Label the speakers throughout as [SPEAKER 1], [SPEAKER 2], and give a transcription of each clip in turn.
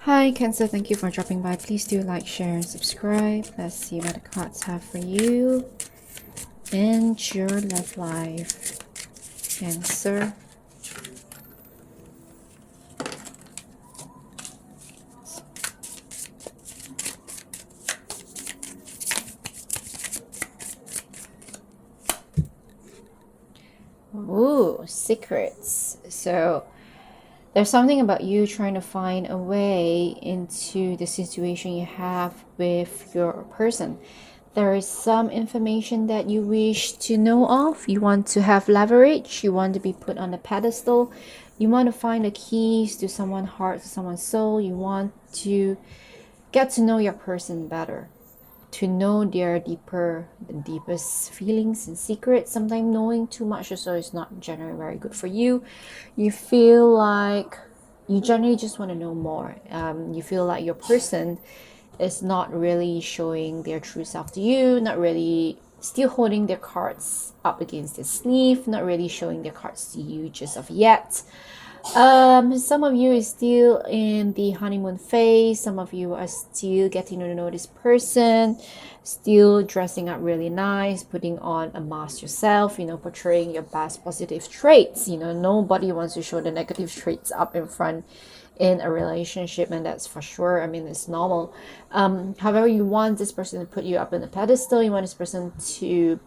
[SPEAKER 1] Hi Cancer, thank you for dropping by. Please do like, share, and subscribe. Let's see what the cards have for you and your love life. Cancer. Ooh, secrets. So there's something about you trying to find a way into the situation you have with your person. There is some information that you wish to know of. You want to have leverage. You want to be put on a pedestal. You want to find the keys to someone's heart, to someone's soul. You want to get to know your person better, to know their deepest feelings and secrets. Sometimes knowing too much also is not generally very good for you. You feel like you generally just want to know more. You feel like your person is not really showing their true self to you, not really still holding their cards up against their sleeve, not really showing their cards to you just of yet. Some of you is still in the honeymoon phase. Some of you are still getting to know this person, still dressing up really nice, putting on a mask yourself, portraying your best positive traits. Nobody wants to show the negative traits up in front in a relationship, and that's for sure. I mean, it's normal. However, you want this person to put you up in a pedestal. You want this person to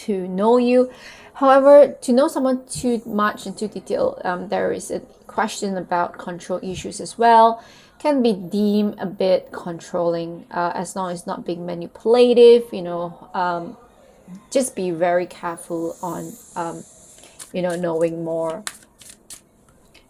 [SPEAKER 1] know you. However, to know someone too much and too detailed, there is a question about control issues as well. Can be deemed a bit controlling, as long as it's not being manipulative. Just be very careful on knowing more.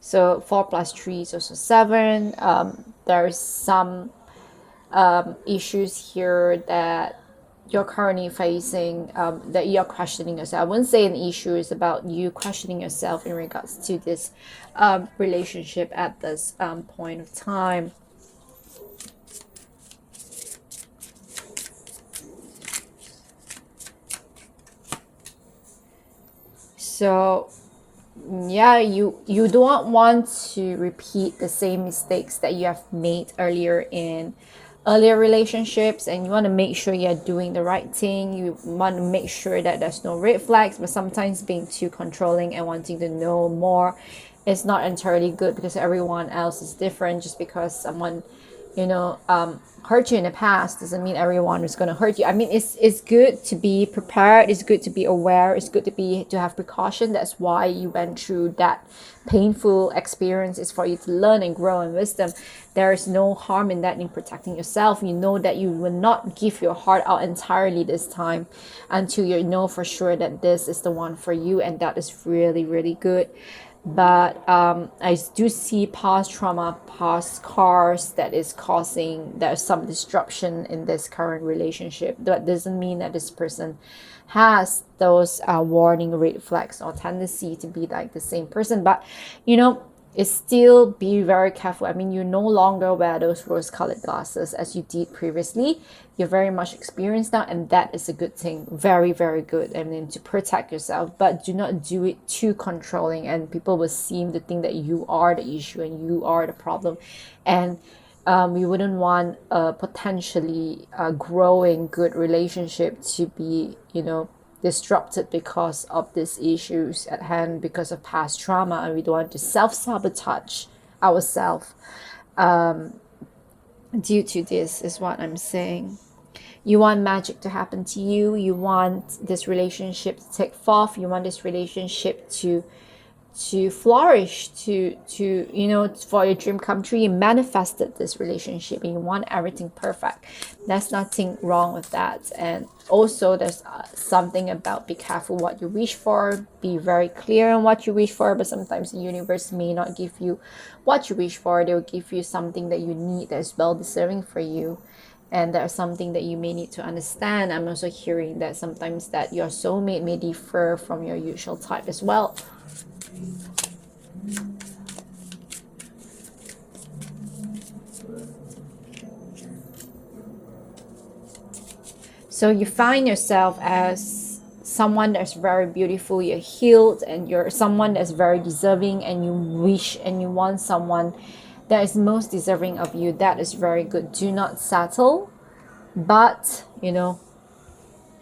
[SPEAKER 1] So 4 plus 3 is also 7. There's some issues here that you're currently facing, that you're questioning yourself. I wouldn't say an issue is about you questioning yourself in regards to this relationship at this point of time. So yeah, you don't want to repeat the same mistakes that you have made earlier relationships, and you want to make sure you're doing the right thing. You want to make sure that there's no red flags, but sometimes being too controlling and wanting to know more is not entirely good, because everyone else is different. Just because someone hurt you in the past doesn't mean everyone is going to hurt you. I mean, it's good to be prepared, it's good to be aware, it's good to have precaution. That's why you went through that painful experience, is for you to learn and grow in wisdom. There is no harm in that, in protecting yourself. You know that you will not give your heart out entirely this time until you know for sure that this is the one for you, and that is really, really good. But I do see past trauma, past scars that is causing there's some disruption in this current relationship. That doesn't mean that this person has those warning red flags or tendency to be like the same person, but it's still be very careful. I mean, you no longer wear those rose-colored glasses as you did previously. You're very much experienced now, and that is a good thing. Very, very good. I mean, to protect yourself, but do not do it too controlling, and people will seem to think that you are the issue and you are the problem. And we wouldn't want a potentially growing good relationship to be, disrupted because of these issues at hand, because of past trauma, and we don't want to self-sabotage ourselves due to this, is what I'm saying. You want magic to happen to you. You want this relationship to take forth. You want this relationship to flourish, to for your dream come true. You manifested this relationship and you want everything perfect. There's nothing wrong with that. And also there's something about be careful what you wish for. Be very clear on what you wish for, but sometimes the universe may not give you what you wish for. They'll give you something that you need, that is well deserving for you. And there's something that you may need to understand. I'm also hearing that sometimes that your soulmate may differ from your usual type as well. So you find yourself as someone that's very beautiful, you're healed, and you're someone that's very deserving, and you wish and you want someone that is most deserving of you, that is very good. Do not settle, but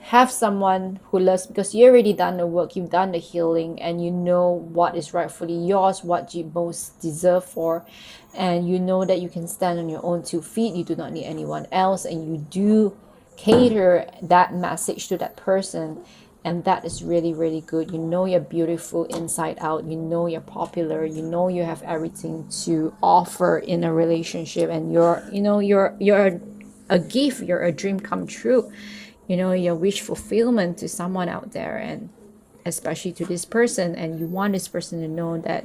[SPEAKER 1] have someone who loves, because you already done the work, you've done the healing, and you know what is rightfully yours, what you most deserve for, and you know that you can stand on your own 2 feet, you do not need anyone else, and you do cater that message to that person. And that is really, really good. You know you're beautiful inside out, you know you're popular, you know you have everything to offer in a relationship, and you're a gift, you're a dream come true, your wish fulfillment to someone out there, and especially to this person. And you want this person to know that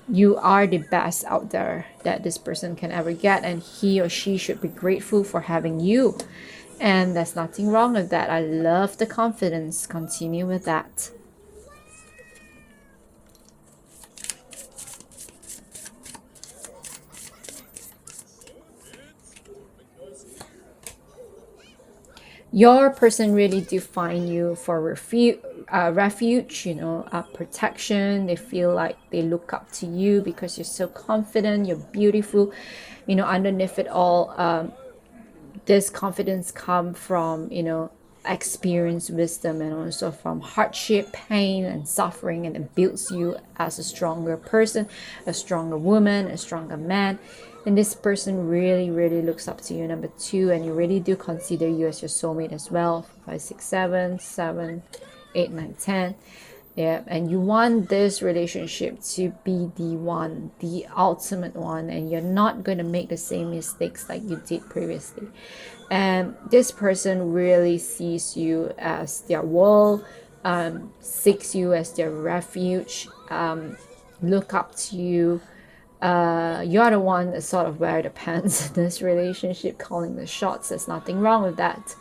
[SPEAKER 1] you are the best out there that this person can ever get, and he or she should be grateful for having you. And there's nothing wrong with that. I love the confidence. Continue with that. Your person really define you for refuge, protection. They feel like they look up to you because you're so confident, you're beautiful. Underneath it all, this confidence come from experience, wisdom, and also from hardship, pain, and suffering, and it builds you as a stronger person, a stronger woman, a stronger man. And this person really, really looks up to you, number two, and you really do consider you as your soulmate as well. 5, 6, 7, 7, 8, 9, 10. Yeah, and you want this relationship to be the one, the ultimate one, and you're not going to make the same mistakes like you did previously. And this person really sees you as their world, seeks you as their refuge, look up to you. You're the one that sort of wear the pants in this relationship, calling the shots. There's nothing wrong with that.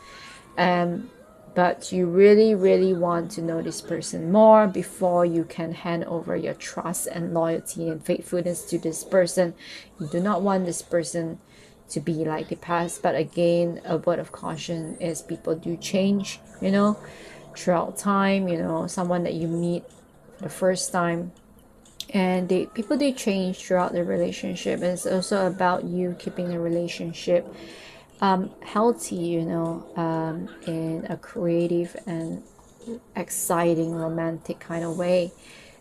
[SPEAKER 1] But you really, really want to know this person more before you can hand over your trust and loyalty and faithfulness to this person. You do not want this person to be like the past. But again, a word of caution is people do change, throughout time. Someone that you meet the first time, and people do change throughout the relationship. And it's also about you keeping the relationship healthy, in a creative and exciting, romantic kind of way.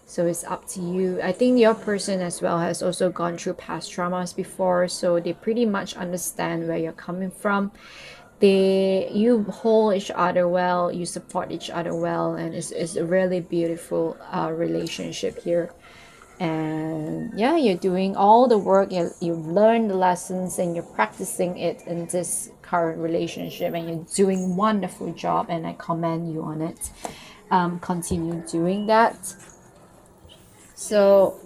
[SPEAKER 1] So it's up to you. I think your person as well has also gone through past traumas before, so they pretty much understand where you're coming from. You hold each other well, you support each other well, and it's a really beautiful relationship here. And yeah, you're doing all the work, you've learned the lessons, and you're practicing it in this current relationship, and you're doing wonderful job, and I commend you on it. Continue doing that. So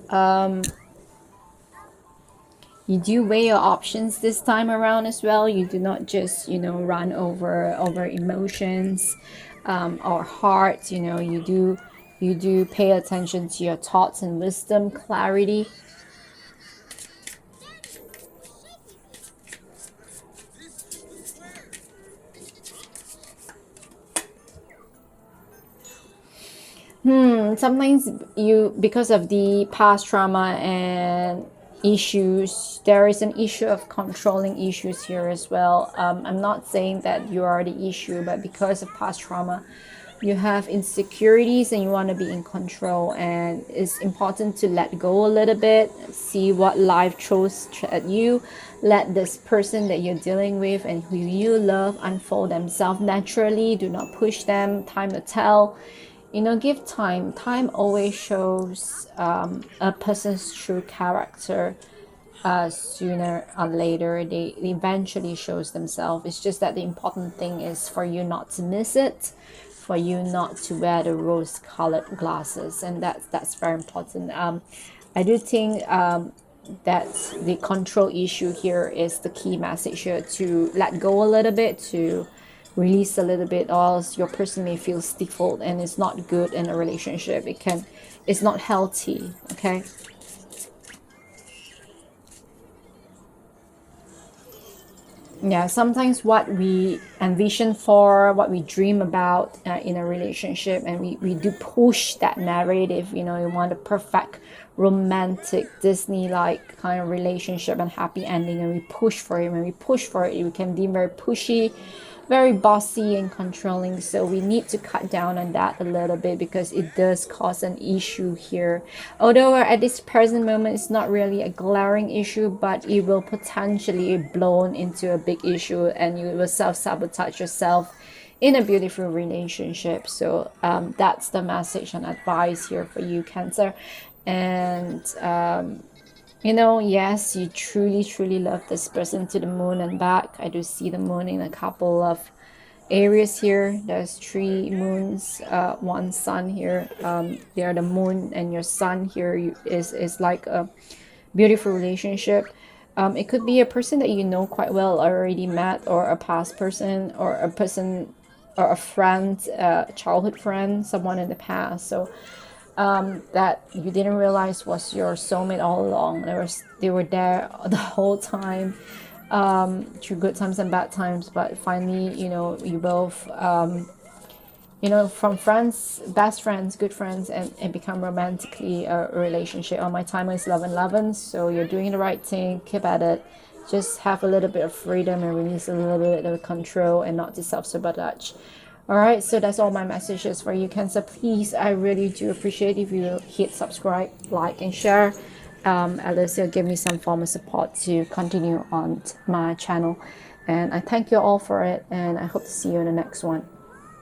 [SPEAKER 1] you do weigh your options this time around as well. You do not just run over emotions or heart. You do pay attention to your thoughts and wisdom, clarity. Sometimes because of the past trauma and issues, there is an issue of controlling issues here as well. I'm not saying that you are the issue, but because of past trauma, you have insecurities and you want to be in control, and it's important to let go a little bit, see what life throws at you. Let this person that you're dealing with and who you love unfold themselves naturally. Do not push them. Time to tell. Give time always shows a person's true character. Sooner or later they eventually shows themselves. It's just that the important thing is for you not to miss it, for you not to wear the rose colored glasses, and that's very important. I do think that the control issue here is the key message here, to let go a little bit, to release a little bit, or else your person may feel stifled, and it's not good in a relationship. It's not healthy. Okay. Yeah, sometimes what we envision for, what we dream about in a relationship, and we do push that narrative. You want the perfect romantic Disney like kind of relationship and happy ending, and we push for it. When we push for it, we can be very pushy, very bossy and controlling. So we need to cut down on that a little bit, because it does cause an issue here. Although at this present moment it's not really a glaring issue, but it will potentially blown into a big issue, and you will self-sabotage yourself in a beautiful relationship. So that's the message and advice here for you, Cancer. And yes, you truly, truly love this person to the moon and back. I do see the moon in a couple of areas here. There's 3 moons, 1 sun here. They are the moon and your sun here. Is like a beautiful relationship. It could be a person that you know quite well, already met, or a past person, or a person, or a friend, childhood friend, someone in the past. So that you didn't realize was your soulmate all along. They were there the whole time, through good times and bad times. But finally, you both, from friends, best friends, good friends, and become romantically a relationship. Oh, my timer is 11:11, so you're doing the right thing. Keep at it. Just have a little bit of freedom and release a little bit of control, and not to self-sabotage. All right, so that's all my messages for you, Cancer. Please, I really do appreciate if you hit subscribe, like, and share. At least it'll give me some form of support to continue on my channel. And I thank you all for it, and I hope to see you in the next one.